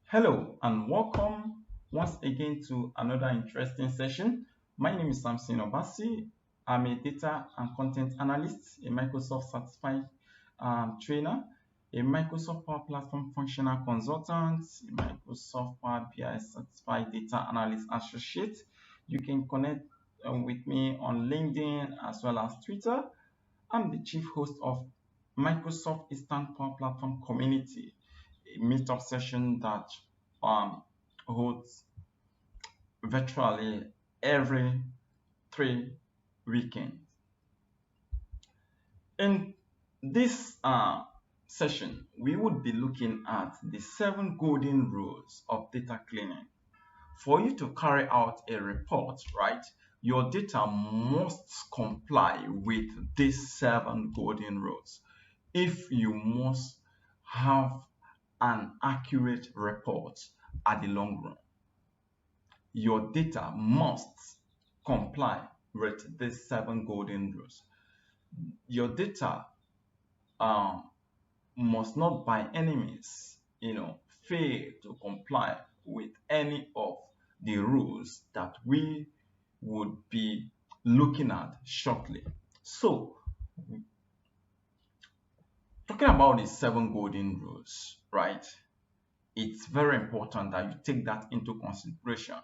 Hello and welcome once again to another interesting session. My name is Samson Obasi. I'm a data and content analyst, a Microsoft certified trainer, a Microsoft Power Platform functional consultant, a Microsoft Power BI certified data analyst associate. You can connect with me on LinkedIn as well as Twitter. I'm the chief host of Microsoft Eastern Power Platform Community, a meetup session that um, holds virtually every 3 weekends. In this session, we would be looking at the 7 golden rules of data cleaning. For you to carry out a report, right, your data must comply with these 7 golden rules if you must have an accurate report at the long run. Your data must comply with these 7 golden rules. Your data um, must not by any means, fail to comply with any of the rules that we would be looking at shortly. So, talking about the 7 golden rules, right? It's very important that you take that into consideration.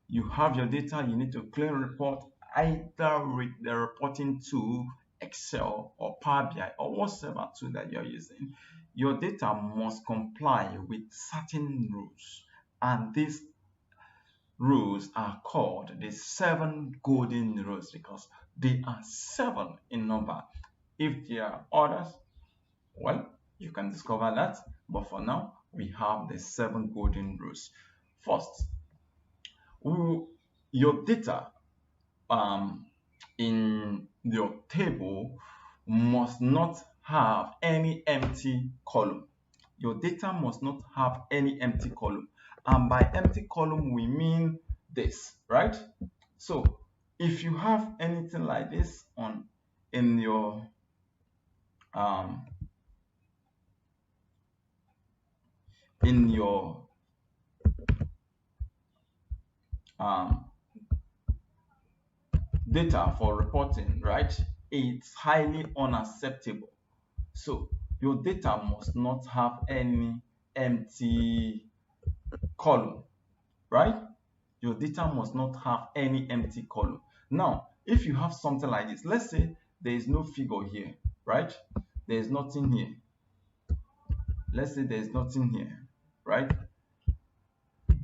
You have your data, you need to clean report either with the reporting tool, Excel or Power BI or whatever tool that you're using. Your data must comply with certain rules, and these rules are called the 7 golden rules because they are 7 in number. If there are others, well, you can discover that, but for now we have the 7 golden rules. First, your data in your table must not have any empty column. Your data must not have any empty column. And by empty column, we mean this, right? So if you have anything like this on in your um, in your um, data for reporting, right? It's highly unacceptable. So your data must not have any empty column, right? Your data must not have any empty column. Now, if you have something like this, let's say there is no figure here, right? There is nothing here. Let's say there is nothing here, right?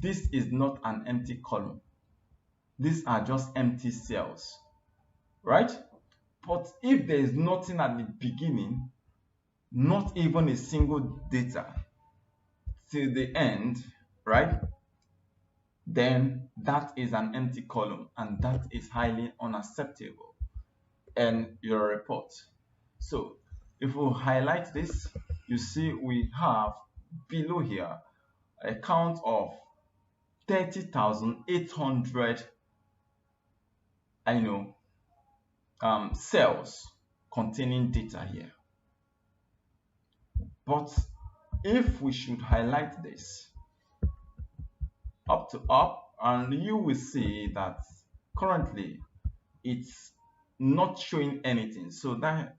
This is not an empty column. These are just empty cells, right? But if there is nothing at the beginning, not even a single data till the end, right? Then that is an empty column and that is highly unacceptable in your report. So if we highlight this, you see we have below here a count of 30,800 cells containing data here. But if we should highlight this up to up, and you will see that currently it's not showing anything. So that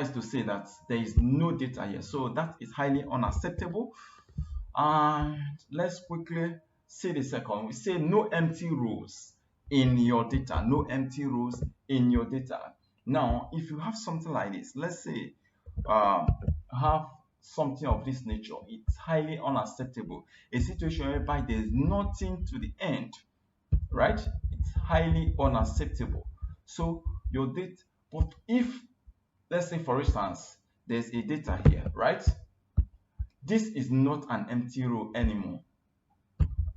is to say that there is no data here. So that is highly unacceptable. And let's quickly see the second. We say no empty rows in your data. No empty rows in your data. Now, if you have something like this, let's say have something of this nature, it's highly unacceptable. A situation whereby there's nothing to the end, right? It's highly unacceptable. So your data, but if, let's say for instance, there's a data here, right? This is not an empty row anymore.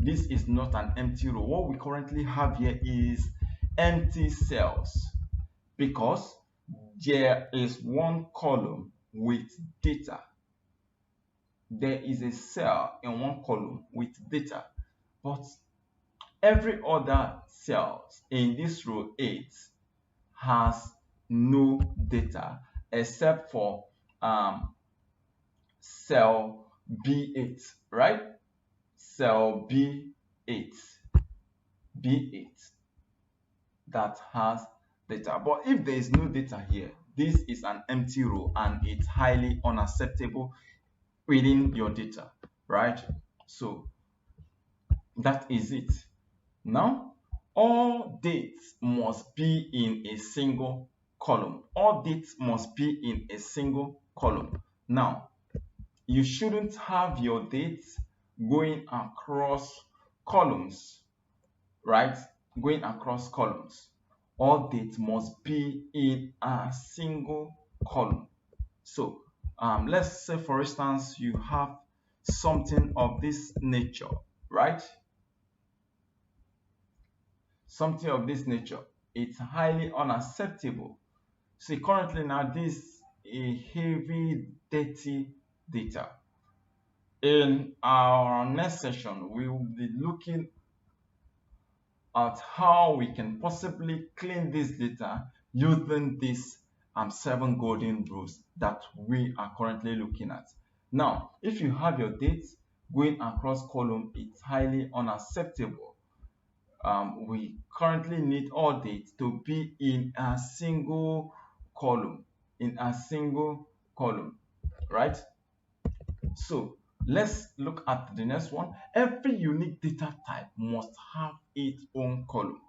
This is not an empty row. What we currently have here is empty cells because there is one column with data. There is a cell in one column with data, but every other cells in this row 8 has no data except for cell B8, right? Cell B8, B8 that has data. But if there is no data here, this is an empty row and it's highly unacceptable within your data, right? So that is it. Now, all dates must be in a single column. All dates must be in a single column. Now, you shouldn't have your dates going across columns, right? Going across columns. All dates must be in a single column. So let's say, for instance, you have something of this nature, right? Something of this nature. It's highly unacceptable. See, currently now this a heavy, dirty data. In our next session, we will be looking at how we can possibly clean this data using these 7 golden rules that we are currently looking at. Now, if you have your dates going across column, it's highly unacceptable. We currently need all dates to be in a single column, right? So let's look at the next one. Every unique data type must have its own column.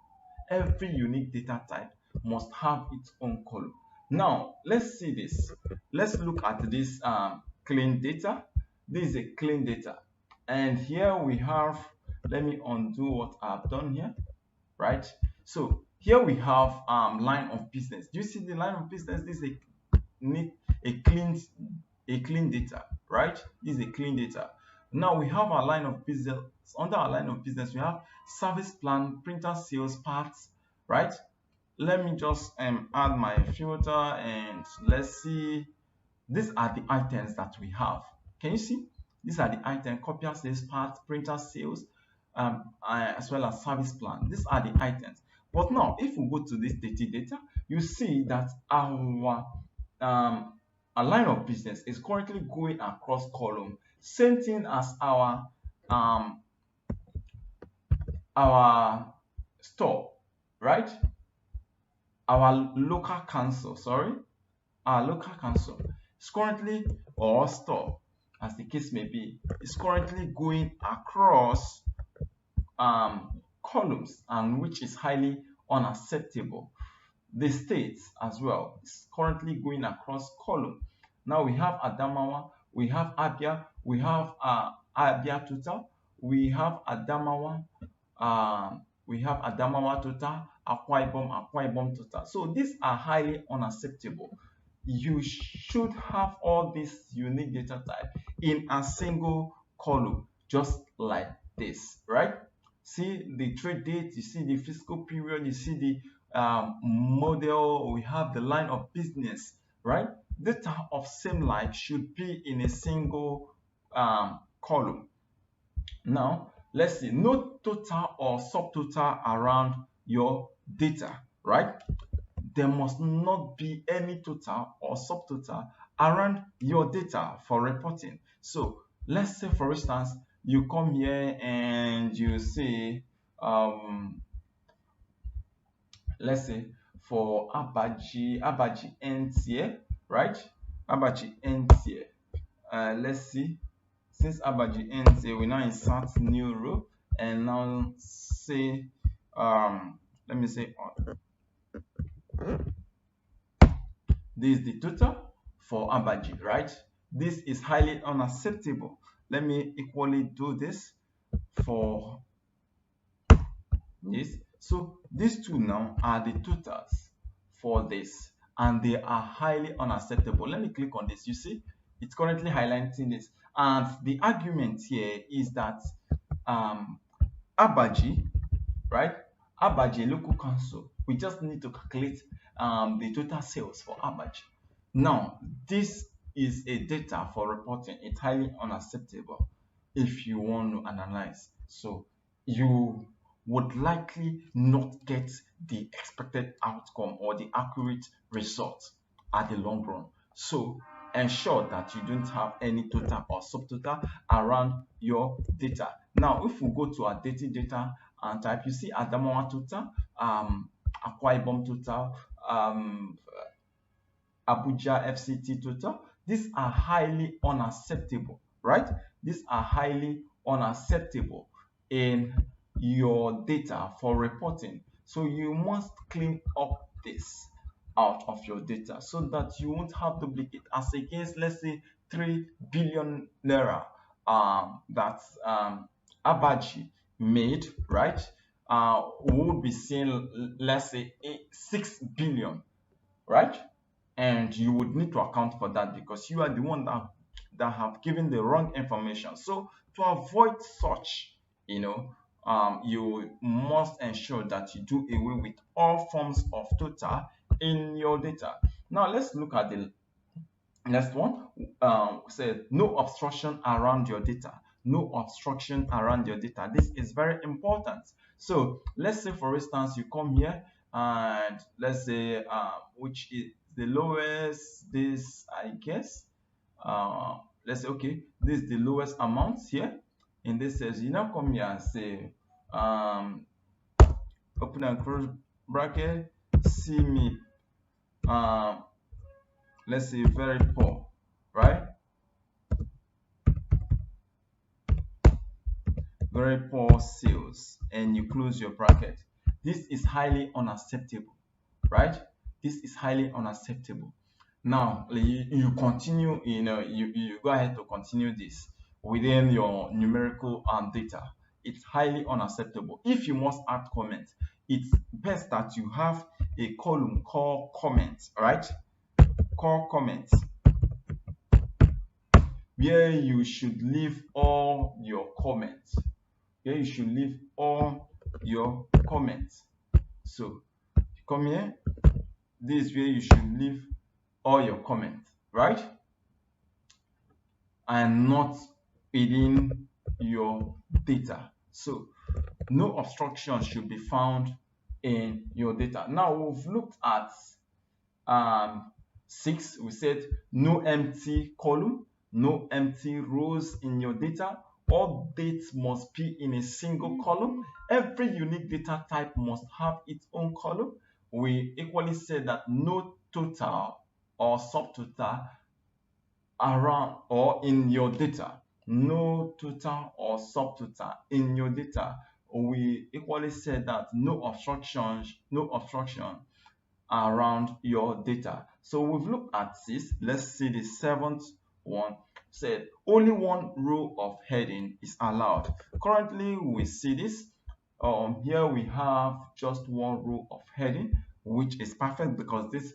Every unique data type must have its own column. Now, let's see this. Let's look at this clean data. This is a clean data. And here we have, let me undo what I've done here, right? So here we have line of business. Do you see the line of business? This is a clean data, right? This is a clean data. Now we have our line of business. Under our line of business, we have service plan, printer sales, parts, right? Let me just add my filter and let's see. These are the items that we have. Can you see? These are the items: copier sales, parts, printer sales, as well as service plan. These are the items. But now, if we go to this data, you see that our line of business is currently going across column. Same thing as our store, right? Our local council, sorry, our local council is currently, or store, as the case may be, is currently going across columns, and which is highly unacceptable. The states as well is currently going across column. Now we have Adamawa, we have Abia, we have Abia Total, we have Adamawa, Total, Akwa Ibom Total. So these are highly unacceptable. You should have all these unique data type in a single column, just like this, right? See the trade date, you see the fiscal period, you see the model, we have the line of business, right? Data of same like should be in a single column. Now, let's see, no total or subtotal around your data, right? There must not be any total or subtotal around your data for reporting. So let's say, for instance, you come here and you say, let's say for Abaji ends here, right? Abaji ends here. Let's see, since Abaji ends here, we now insert new row and now say, let me say, this is the total for Abaji, right? This is highly unacceptable. Let me equally do this for this. So these two now are the totals for this, and they are highly unacceptable. Let me click on this. You see, it's currently highlighting this, and the argument here is that Abaji, right? Abaji local council, we just need to calculate the total sales for Abaji. Now, this is a data for reporting. It's highly unacceptable if you want to analyze. So you would likely not get the expected outcome or the accurate result at the long run. So ensure that you don't have any total or subtotal around your data. Now, if we go to our data and type, you see Adamawa total, Akwa Ibom total, Abuja FCT total. These are highly unacceptable, right? These are highly unacceptable in your data for reporting. So you must clean up this out of your data so that you won't have duplicate as against, let's say, 3 billion naira that Abaji made, right? We would be seeing, let's say, 6 billion, right? And you would need to account for that because you are the one that have given the wrong information. So to avoid such, you must ensure that you do away with all forms of total in your data. Now let's look at the next one. Said no obstruction around your data. No obstruction around your data. This is very important. So let's say, for instance, you come here and let's say which is the lowest. This, I guess. Let's say, okay, this is the lowest amount here. In this says you now come here and say open and close bracket. See me. Um, let's say very poor, right? Very poor sales, and you close your bracket. This is highly unacceptable, right? This is highly unacceptable. Now you continue, you go ahead to continue this within your numerical data. It's highly unacceptable. If you must add comment, it's best that you have a column called comments, right? Call comments, where you should leave all your comments. Here you should leave all your comments. So come here, this is where you should leave all your comments, right? And not within your data. So no obstruction should be found in your data. Now we've looked at 6. We said no empty column, no empty rows in your data. All dates must be in a single column. Every unique data type must have its own column. We equally said that no total or subtotal around or in your data. No total or subtotal in your data. We equally said that no obstruction around your data. So we've looked at this. Let's see the 7th one. Said only one row of heading is allowed. Currently we see this. Here we have just one row of heading, which is perfect because this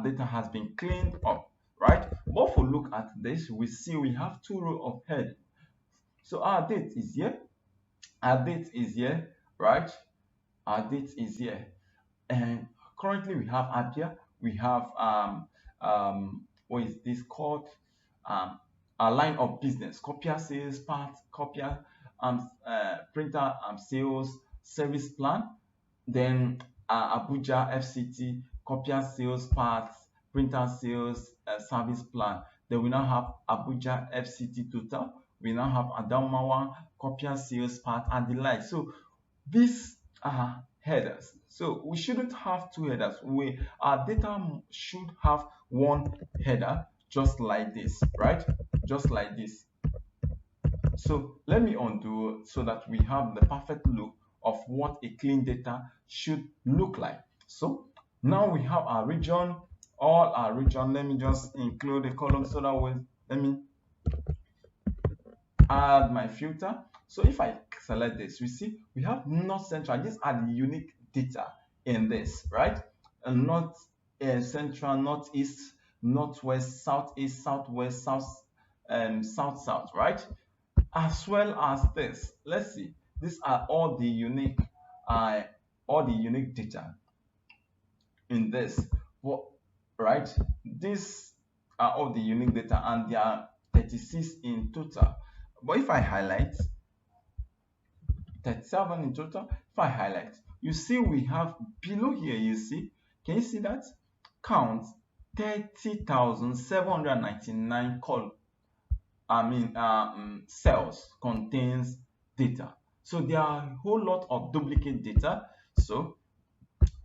data has been cleaned up, right? But if we look at this, we see we have 2 rows of heading. So our date is here, our date is here, right? Our date is here, and currently we have Abia, we have what is this called, a line of business, copier sales part, copier printer sales service plan, then Abuja FCT copier sales parts, printer sales service plan. Then we now have Abuja FCT total. We now have Adamawa copier sales part and the like. So these are headers. So we shouldn't have 2 headers. Our data should have one header, just like this, right? Just like this. So let me undo so that we have the perfect look of what a clean data should look like. So now we have our region, all our region. Let me just include a column so that let me add my filter. So if I select this, we see we have North Central. These are the unique data in this, right? And North Central, Northeast, Northwest, Southeast, Southwest, South, South, right? As well as this. Let's see. These are all the unique data in this. Well, right? These are all the unique data, and there are 36 in total. But if I highlight 37 in total, if I highlight, you see we have below here, you see, can you see that? Count 30,799 cells contains data. So there are a whole lot of duplicate data. So,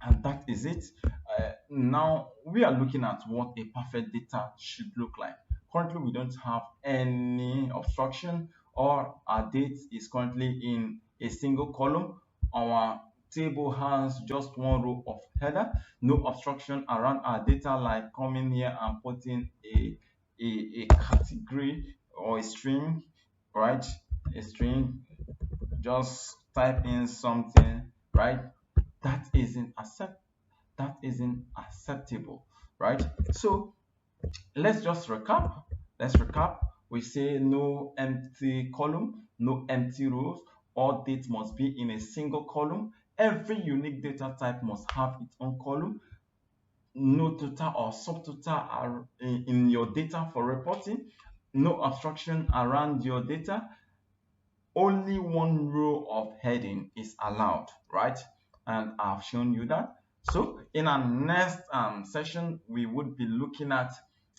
and that is it. Now we are looking at what a perfect data should look like. Currently, we don't have any obstruction, or our date is currently in a single column. Our table has just one row of header, no obstruction around our data, like coming here and putting a category or a string, right? A string, just type in something, right? That isn't acceptable, right? So let's just recap. Let's recap. We say no empty column, no empty rows. All data must be in a single column. Every unique data type must have its own column. No total or subtotal are in your data for reporting. No obstruction around your data. Only one row of heading is allowed, right? And I've shown you that. So in our next session, we would be looking at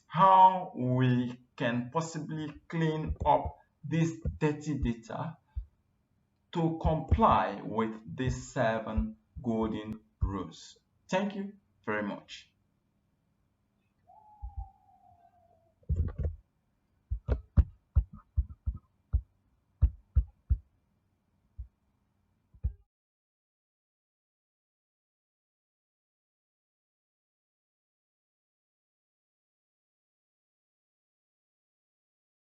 how we can possibly clean up this dirty data to comply with these 7 golden rules. Thank you very much.